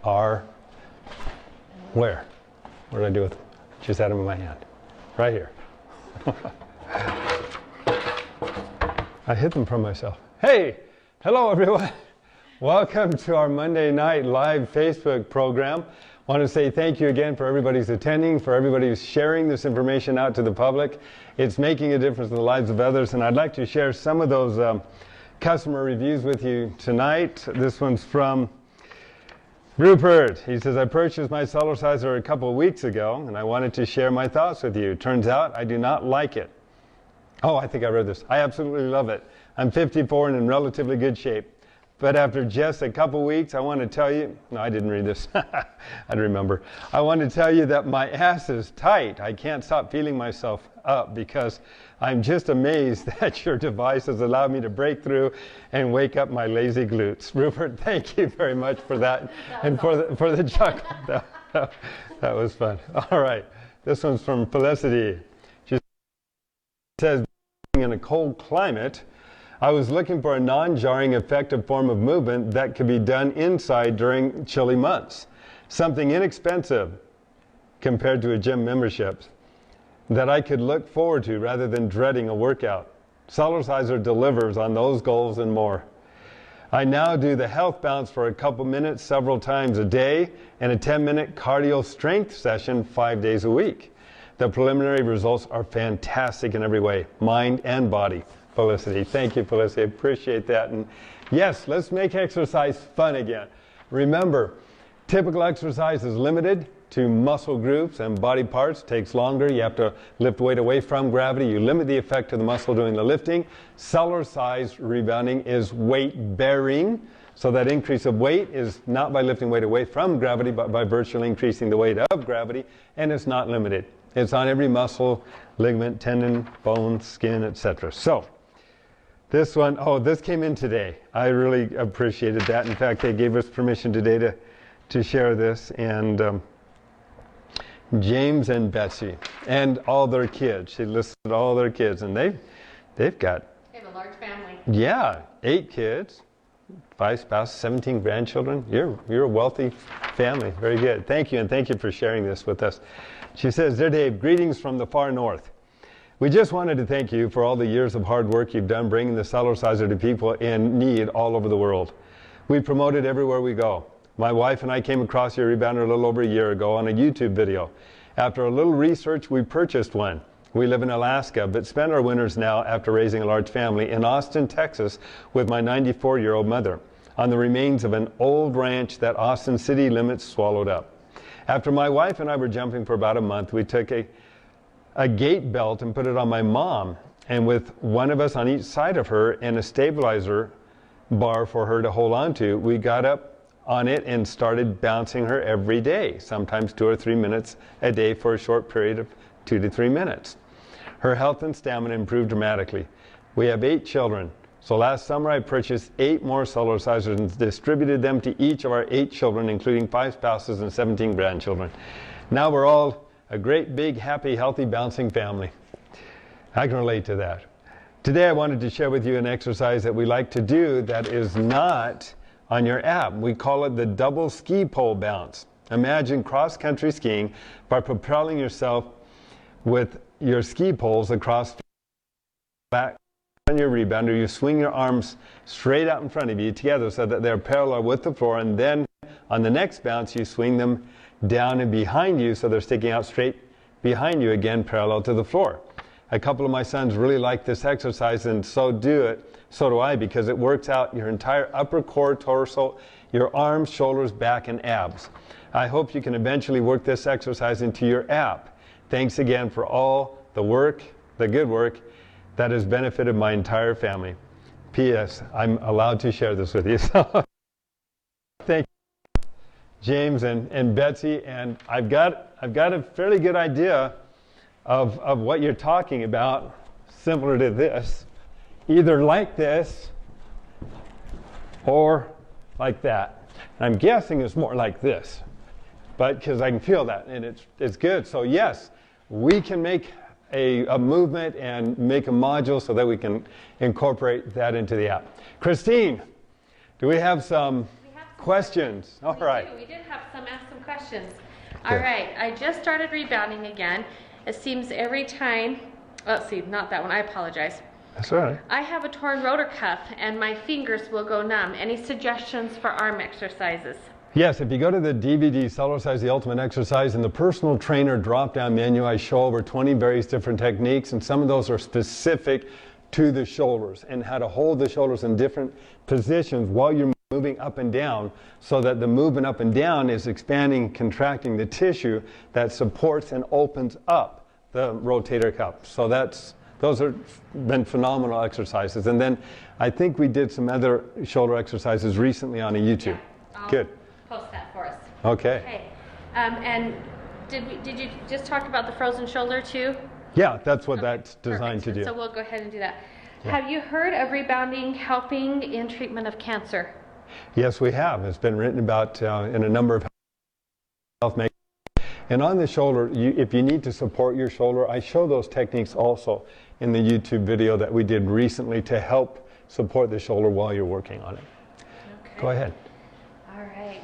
are where? What did I do with them? Just had them in my hand. Right here. I hid them from myself. Hey, hello everyone. Welcome to our Monday night live Facebook program. I want to say thank you again for everybody who's attending, for everybody who's sharing this information out to the public. It's making a difference in the lives of others, and I'd like to share some of those customer reviews with you tonight. This one's from Rupert. He says, I purchased my Cellerciser a couple of weeks ago, and I wanted to share my thoughts with you. Turns out I do not like it. Oh, I think I read this. I absolutely love it. I'm 54 and in relatively good shape. But after just a couple weeks, I want to tell you, no, I didn't read this. I'd remember. I want to tell you that my ass is tight. I can't stop feeling myself up because I'm just amazed that your device has allowed me to break through and wake up my lazy glutes. Rupert, thank you very much for that and for the chuckle. That was fun. All right. This one's from Felicity. She says, in a cold climate, I was looking for a non-jarring, effective form of movement that could be done inside during chilly months. Something inexpensive compared to a gym membership that I could look forward to rather than dreading a workout. Cellerciser delivers on those goals and more. I now do the health bounce for a couple minutes several times a day and a 10-minute cardio strength session 5 days a week. The preliminary results are fantastic in every way, mind and body. Felicity. Thank you, Felicity. I appreciate that. And yes, let's make exercise fun again. Remember, typical exercise is limited to muscle groups and body parts. Takes longer. You have to lift weight away from gravity. You limit the effect of the muscle doing the lifting. Cellercise rebounding is weight bearing. So that increase of weight is not by lifting weight away from gravity, but by virtually increasing the weight of gravity. And it's not limited. It's on every muscle, ligament, tendon, bone, skin, etc. So, this one, oh, this came in today. I really appreciated that. In fact, they gave us permission today to share this. And James and Betsy and all their kids. She listed all their kids, and they've got. They have a large family. Yeah, 8 kids, 5 spouses, 17 grandchildren. You're a wealthy family. Very good. Thank you, and thank you for sharing this with us. She says, Dear Dave, greetings from the far north. We just wanted to thank you for all the years of hard work you've done bringing the Cellerciser to people in need all over the world. We promote it everywhere we go. My wife and I came across your rebounder a little over a year ago on a YouTube video. After a little research, we purchased one. We live in Alaska, but spend our winters now, after raising a large family, in Austin, Texas, with my 94-year-old mother, on the remains of an old ranch that Austin city limits swallowed up. After my wife and I were jumping for about a month, we took a gait belt and put it on my mom, and with one of us on each side of her and a stabilizer bar for her to hold on to, we got up on it and started bouncing her every day, sometimes 2 or 3 minutes a day for a short period of 2 to 3 minutes. Her health and stamina improved dramatically. We have 8 children, so last summer I purchased 8 more Cellercisers and distributed them to each of our 8 children, including 5 spouses and 17 grandchildren. Now we're all a great, big, happy, healthy, bouncing family. I can relate to that. Today I wanted to share with you an exercise that we like to do that is not on your app. We call it the double ski pole bounce. Imagine cross-country skiing by propelling yourself with your ski poles across back on your rebounder. You swing your arms straight out in front of you together so that they're parallel with the floor, and then on the next bounce you swing them down and behind you so they're sticking out straight behind you, again parallel to the floor. A couple of my sons really like this exercise, and so do I, because it works out your entire upper core, torso, your arms, shoulders, back, and abs. I hope you can eventually work this exercise into your app. Thanks again for all the work, the good work that has benefited my entire family. P.S. I'm allowed to share this with you. So thank you, James and Betsy, and I've got a fairly good idea of what you're talking about, similar to this, either like this or like that. I'm guessing it's more like this, but because I can feel that, and it's good. So yes, we can make a movement and make a module so that we can incorporate that into the app. Christine, do we have some Questions? All right. We did have some questions. All right, I just started rebounding again. It seems every time, let's see, not that one, I apologize. That's all right. I have a torn rotor cuff and my fingers will go numb. Any suggestions for arm exercises? Yes, if you go to the DVD, Cellercise the Ultimate Exercise, in the personal trainer drop-down menu, I show over 20 various different techniques, and some of those are specific to the shoulders and how to hold the shoulders in different positions while you're moving up and down, so that the movement up and down is expanding, contracting the tissue that supports and opens up the rotator cuff. So those have been phenomenal exercises. And then I think we did some other shoulder exercises recently on a YouTube. Yeah, Good. Post that for us. Okay. Okay. And did you just talk about the frozen shoulder too? Yeah, that's what that's designed Perfect. to do. So we'll go ahead and do that. Yeah. Have you heard of rebounding helping in treatment of cancer? Yes, we have. It's been written about in a number of health magazines. And on the shoulder, if you need to support your shoulder, I show those techniques also in the YouTube video that we did recently to help support the shoulder while you're working on it. Okay. Go ahead. All right.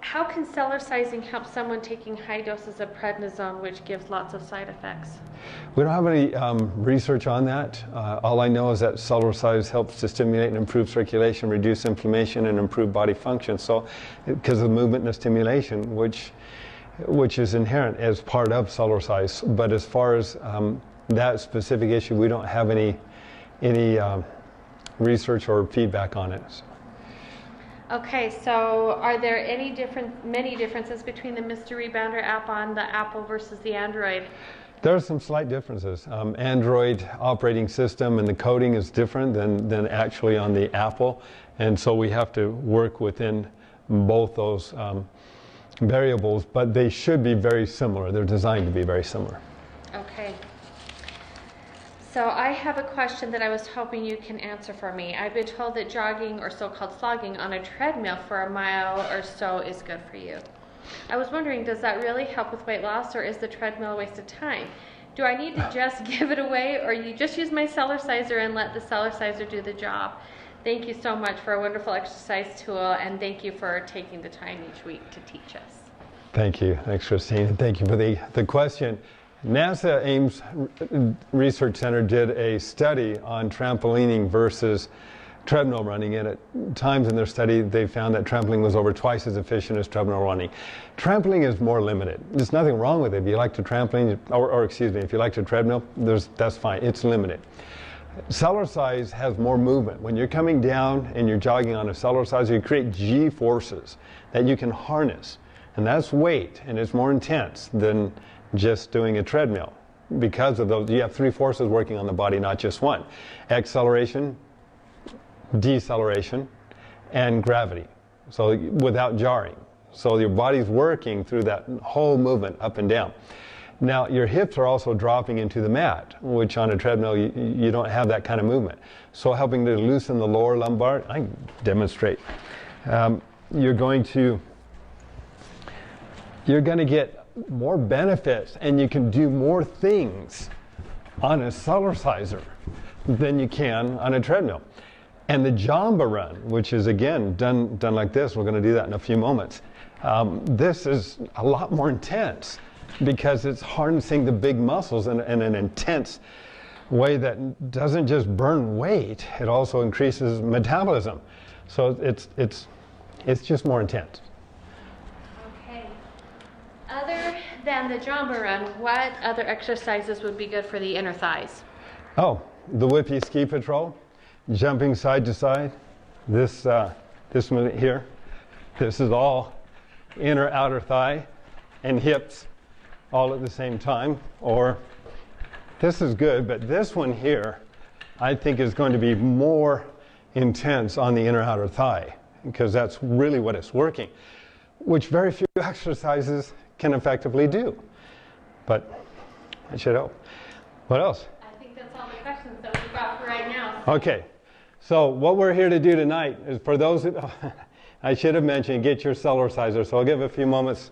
How can Cellercising help someone taking high doses of prednisone, which gives lots of side effects? We don't have any research on that. All I know is that Cellercise helps to stimulate and improve circulation, reduce inflammation, and improve body function. So, because of movement and stimulation, which is inherent as part of Cellercise. But as far as that specific issue, we don't have any research or feedback on it. So. Okay, so are there many differences between the Mr. Rebounder app on the Apple versus the Android? There are some slight differences. Android operating system and the coding is different than actually on the Apple, and so we have to work within both those variables, but they should be very similar. They're designed to be very similar. Okay. So I have a question that I was hoping you can answer for me. I've been told that jogging or so-called slogging on a treadmill for a mile or so is good for you. I was wondering, does that really help with weight loss, or is the treadmill a waste of time? Do I need to just give it away, or you just use my Cellerciser and let the Cellerciser do the job? Thank you so much for a wonderful exercise tool, and thank you for taking the time each week to teach us. Thank you. Thanks, Christine. And thank you for the question. NASA Ames Research Center did a study on trampolining versus treadmill running, and at times in their study they found that trampoline was over twice as efficient as treadmill running. Trampoline is more limited. There's nothing wrong with it. If you like to trampoline, or excuse me, if you like to treadmill, that's fine. It's limited. Cellercise has more movement. When you're coming down and you're jogging on a Cellerciser, you create G forces that you can harness, and that's weight, and it's more intense than just doing a treadmill. Because of those, you have three forces working on the body, not just one: acceleration, deceleration, and gravity. So without jarring. So your body's working through that whole movement up and down. Now your hips are also dropping into the mat, which on a treadmill you don't have that kind of movement. So helping to loosen the lower lumbar, I can demonstrate. You're going to get more benefits, and you can do more things on a Cellerciser than you can on a treadmill. And the Jamba run, which is again done like this, we're going to do that in a few moments. This is a lot more intense because it's harnessing the big muscles in an intense way that doesn't just burn weight, it also increases metabolism. So it's just more intense. Other than the Jamba run, what other exercises would be good for the inner thighs? Oh, the Whippy ski patrol, jumping side to side. This movement here, this is all inner outer thigh and hips all at the same time. Or this is good, but this one here I think is going to be more intense on the inner outer thigh, because that's really what it's working, which very few exercises can effectively do. But I should help. What else? I think that's all the questions that we've got for right now. Okay, so what we're here to do tonight is, for those who, I should have mentioned, get your Cellerciser. So I'll give a few moments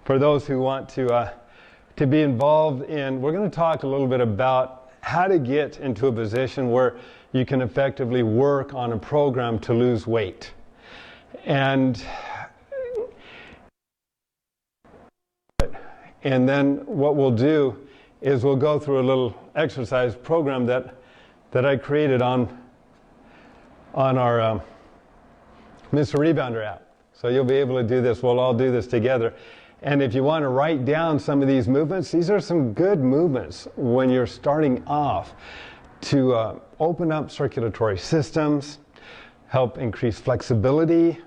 for those who want to be involved in. We're going to talk a little bit about how to get into a position where you can effectively work on a program to lose weight. And then what we'll do is we'll go through a little exercise program that I created on our Mr. Rebounder app. So you'll be able to do this. We'll all do this together. And if you want to write down some of these movements, these are some good movements when you're starting off to open up circulatory systems, help increase flexibility,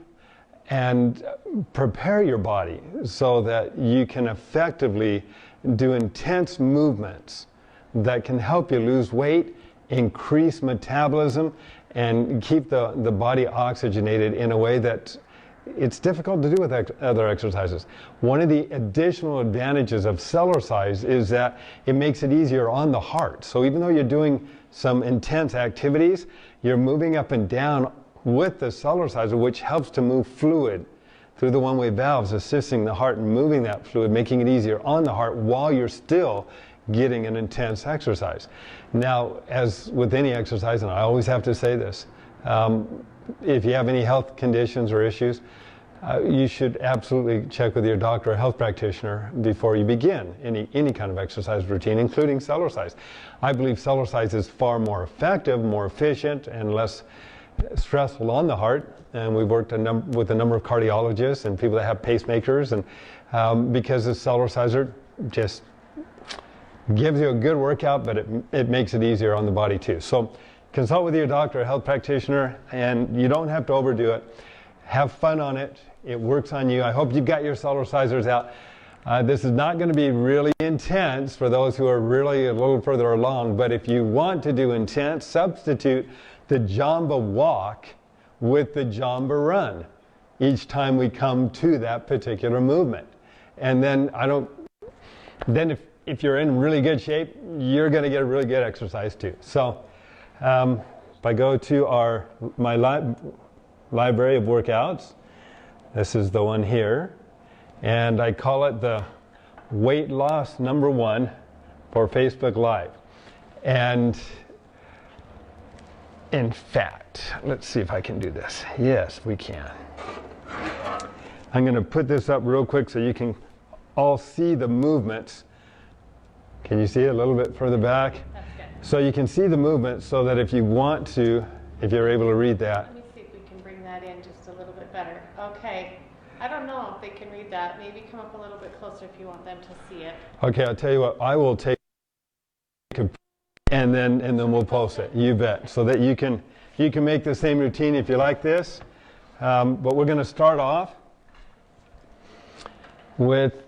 and prepare your body so that you can effectively do intense movements that can help you lose weight, increase metabolism, and keep the body oxygenated in a way that it's difficult to do with other exercises. One of the additional advantages of Cellercise is that it makes it easier on the heart. So even though you're doing some intense activities, you're moving up and down with the Cellerciser, which helps to move fluid through the one-way valves, assisting the heart in moving that fluid, making it easier on the heart while you're still getting an intense exercise. Now, as with any exercise, and I always have to say this, if you have any health conditions or issues, you should absolutely check with your doctor or health practitioner before you begin any kind of exercise routine, including Cellercise. I believe Cellercise is far more effective, more efficient, and less stressful on the heart. And we've worked with a number of cardiologists and people that have pacemakers, and because the Cellerciser just gives you a good workout, but it makes it easier on the body too. So consult with your doctor or health practitioner, and you don't have to overdo it. Have fun on it. It works on you. I hope you've got your Cellercisers out. This is not going to be really intense for those who are really a little further along, but if you want to do intense, substitute the Jamba walk with the Jamba run each time we come to that particular movement. And then if you're in really good shape, you're going to get a really good exercise too. So if I go to my library of workouts, this is the one here, and I call it the weight loss #1 for Facebook Live. And in fact, let's see if I can do this. Yes, we can. I'm going to put this up real quick so you can all see the movements. Can you see it a little bit further back? That's good. So you can see the movement so that if you want to, if you're able to read that. Let me see if we can bring that in just a little bit better. Okay. I don't know if they can read that. Maybe come up a little bit closer if you want them to see it. Okay, I'll tell you what, I will take a and then we'll post it. You bet. So that you can make the same routine if you like this. But we're going to start off with,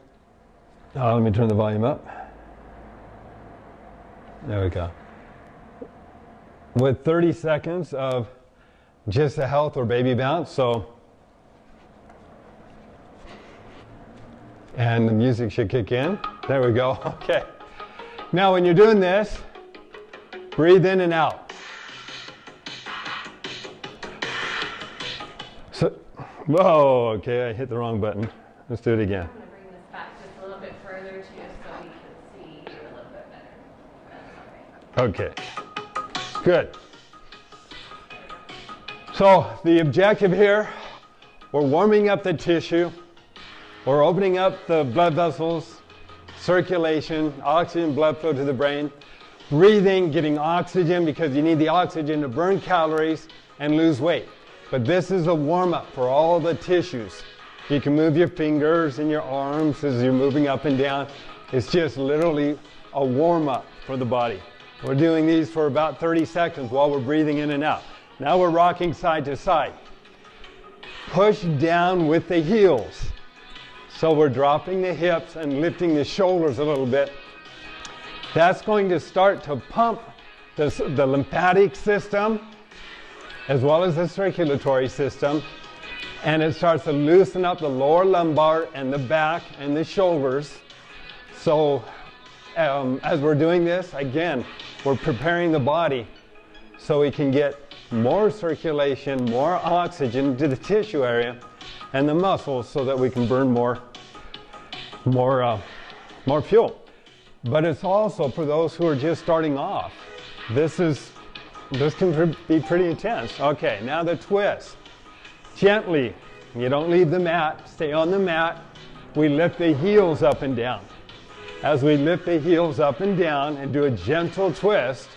let me turn the volume up. There we go. With 30 seconds of just a health or baby bounce. So, and the music should kick in. There we go. Okay. Now when you're doing this, breathe in and out. So, whoa, okay, I hit the wrong button. Let's do it again. I'm going to bring this back just a little bit further just so we can see you a little bit better. Okay, good. So the objective here, we're warming up the tissue. We're opening up the blood vessels, circulation, oxygen, blood flow to the brain. Breathing, getting oxygen because you need the oxygen to burn calories and lose weight. But this is a warm-up for all the tissues. You can move your fingers and your arms as you're moving up and down. It's just literally a warm-up for the body. We're doing these for about 30 seconds while we're breathing in and out. Now we're rocking side to side. Push down with the heels. So we're dropping the hips and lifting the shoulders a little bit. That's going to start to pump the lymphatic system as well as the circulatory system. And it starts to loosen up the lower lumbar and the back and the shoulders. So as we're doing this, again, we're preparing the body so we can get more circulation, more oxygen to the tissue area and the muscles so that we can burn more fuel. But it's also for those who are just starting off. This can be pretty intense. Okay, now the twist. Gently. You don't leave the mat. Stay on the mat. We lift the heels up and down. As we lift the heels up and down and do a gentle twist,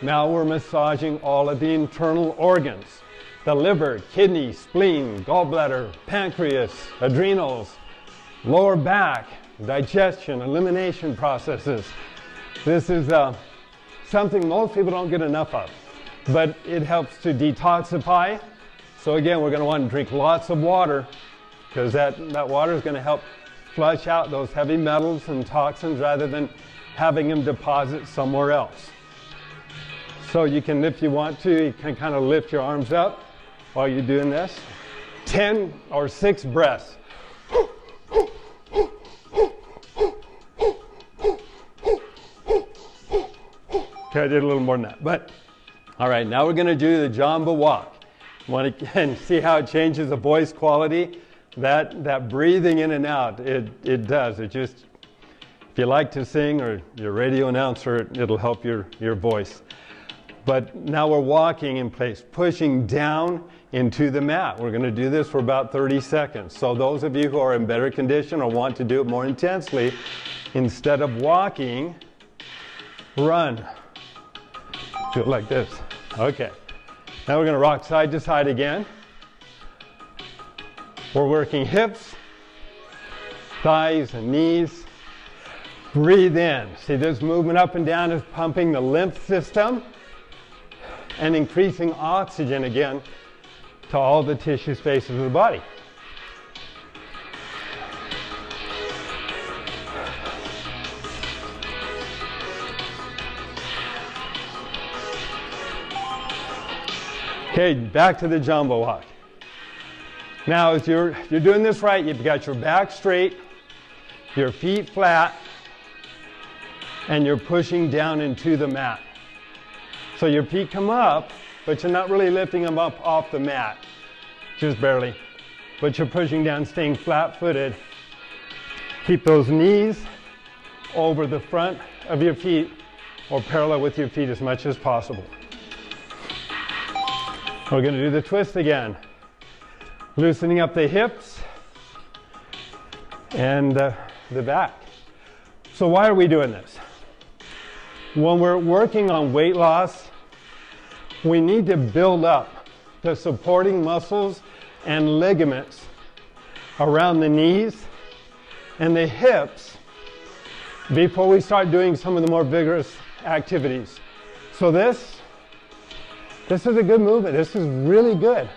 now we're massaging all of the internal organs. The liver, kidney, spleen, gallbladder, pancreas, adrenals, lower back, digestion, elimination processes. This is something most people don't get enough of, but it helps to detoxify. So again, we're going to want to drink lots of water because that water is going to help flush out those heavy metals and toxins rather than having them deposit somewhere else. So you can, if you want to, you can kind of lift your arms up while you're doing this. 10 or 6 breaths. Okay, I did a little more than that, but all right, now we're going to do the Jamba walk. Want to again see how it changes the voice quality? That breathing in and out, it does. It just, if you like to sing or you're a radio announcer, it'll help your voice. But now we're walking in place, pushing down into the mat. We're going to do this for about 30 seconds. So those of you who are in better condition or want to do it more intensely, instead of walking, run. Do it like this. Okay. Now we're going to rock side to side again. We're working hips, thighs, and knees. Breathe in. See, this movement up and down is pumping the lymph system and increasing oxygen again to all the tissue spaces of the body. Okay, back to the Jamba walk. Now, as you're doing this right, you've got your back straight, your feet flat, and you're pushing down into the mat. So your feet come up, but you're not really lifting them up off the mat, just barely. But you're pushing down, staying flat-footed. Keep those knees over the front of your feet or parallel with your feet as much as possible. We're going to do the twist again. Loosening up the hips and the back. So why are we doing this? When we're working on weight loss, we need to build up the supporting muscles and ligaments around the knees and the hips before we start doing some of the more vigorous activities. So this is a good movement. This is really good.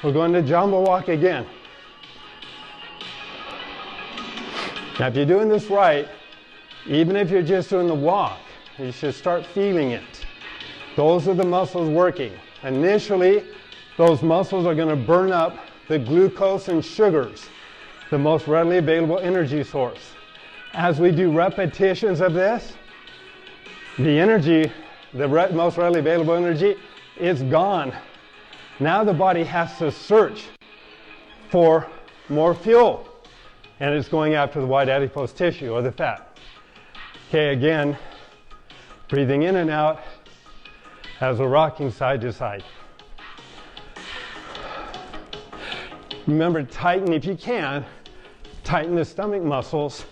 We're going to Jamba walk again. Now, if you're doing this right, even if you're just doing the walk, you should start feeling it. Those are the muscles working. Initially, those muscles are going to burn up the glucose and sugars, the most readily available energy source. As we do repetitions of this, the energy, the most readily available energy, is gone. Now the body has to search for more fuel, and it's going after the white adipose tissue or the fat. Okay, again, breathing in and out as we're rocking side to side. Remember, tighten, if you can, tighten the stomach muscles.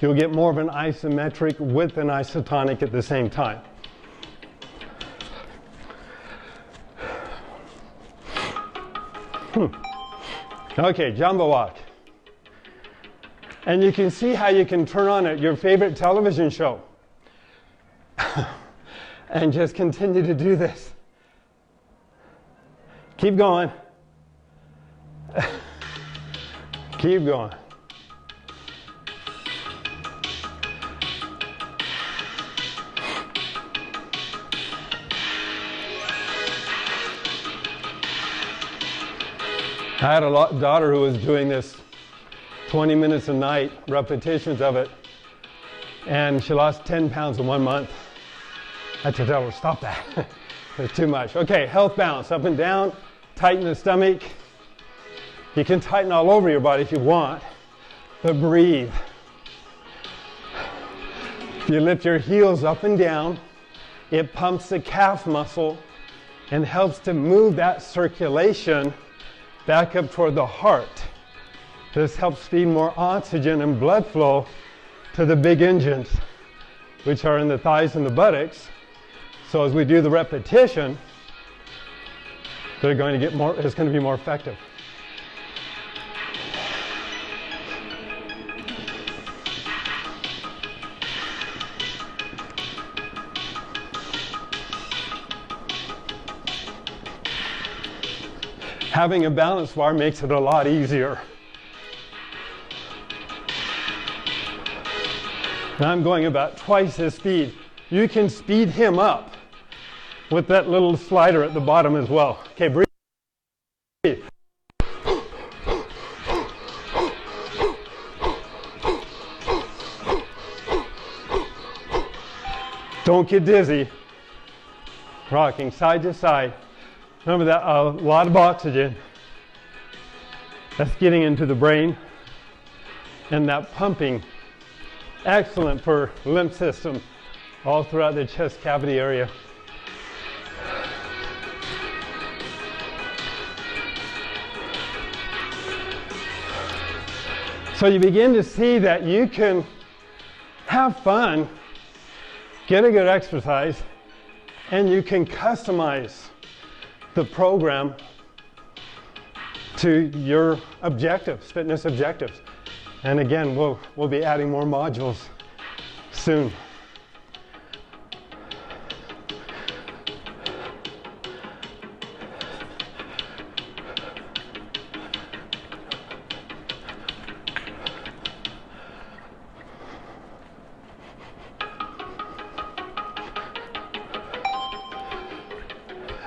You'll get more of an isometric with an isotonic at the same time. Okay, Jamba walk. And you can see how you can turn on your favorite television show and just continue to do this. Keep going. Keep going. I had a daughter who was doing this 20 minutes a night, repetitions of it, and she lost 10 pounds in 1 month. I had to tell her, stop that. It's too much. Okay, health balance, up and down, tighten the stomach. You can tighten all over your body if you want, but breathe. If you lift your heels up and down, it pumps the calf muscle and helps to move that circulation back up toward the heart. This helps feed more oxygen and blood flow to the big engines, which are in the thighs and the buttocks. So as we do the repetition, they're going to get more, it's going to be more effective. Having a balance bar makes it a lot easier. Now I'm going about twice his speed. You can speed him up with that little slider at the bottom as well. Okay, breathe. Don't get dizzy. Rocking side to side. Remember that a lot of oxygen. That's getting into the brain. And that pumping, excellent for lymph system all throughout the chest cavity area. So you begin to see that you can have fun, get a good exercise, and you can customize the program to your objectives, fitness objectives. And again, we'll be adding more modules soon.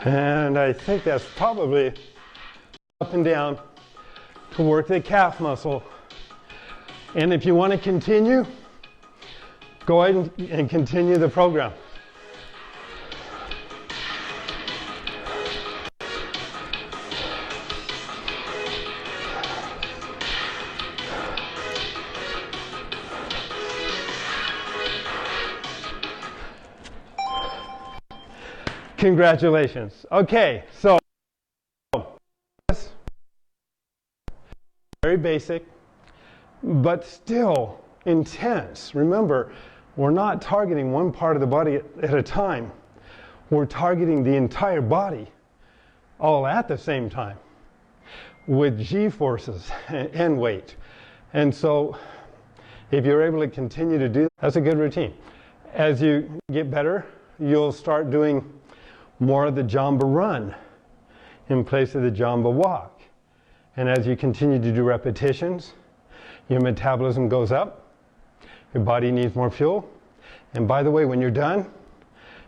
And I think that's probably up and down to work the calf muscle. And if you want to continue, go ahead and continue the program. Congratulations. Okay, so very basic, but still intense. Remember, we're not targeting one part of the body at a time. We're targeting the entire body all at the same time with G-forces and weight. And so if you're able to continue to do that, that's a good routine. As you get better, you'll start doing more of the Jamba run in place of the Jamba walk. And as you continue to do repetitions, your metabolism goes up, your body needs more fuel, and by the way, when you're done,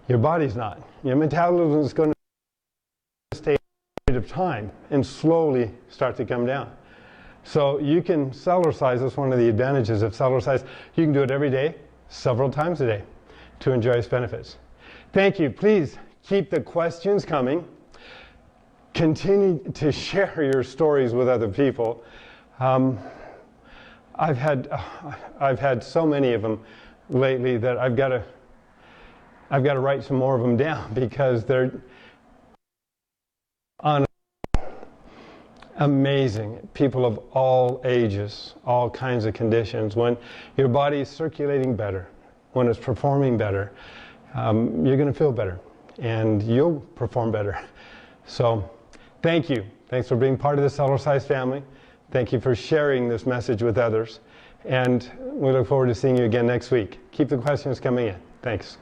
your body's not. Your metabolism is going to stay a period of time and slowly start to come down. So you can Cellercise, that's one of the advantages of Cellercise. You can do it every day, several times a day, to enjoy its benefits. Thank you. Please keep the questions coming. Continue to share your stories with other people. I've had so many of them lately that I've got to write some more of them down because they're amazing. People of all ages, all kinds of conditions. When your body is circulating better, when it's performing better, you're going to feel better and you'll perform better. So thank you. Thanks for being part of the Cellercise family. Thank you for sharing this message with others. And we look forward to seeing you again next week. Keep the questions coming in. Thanks.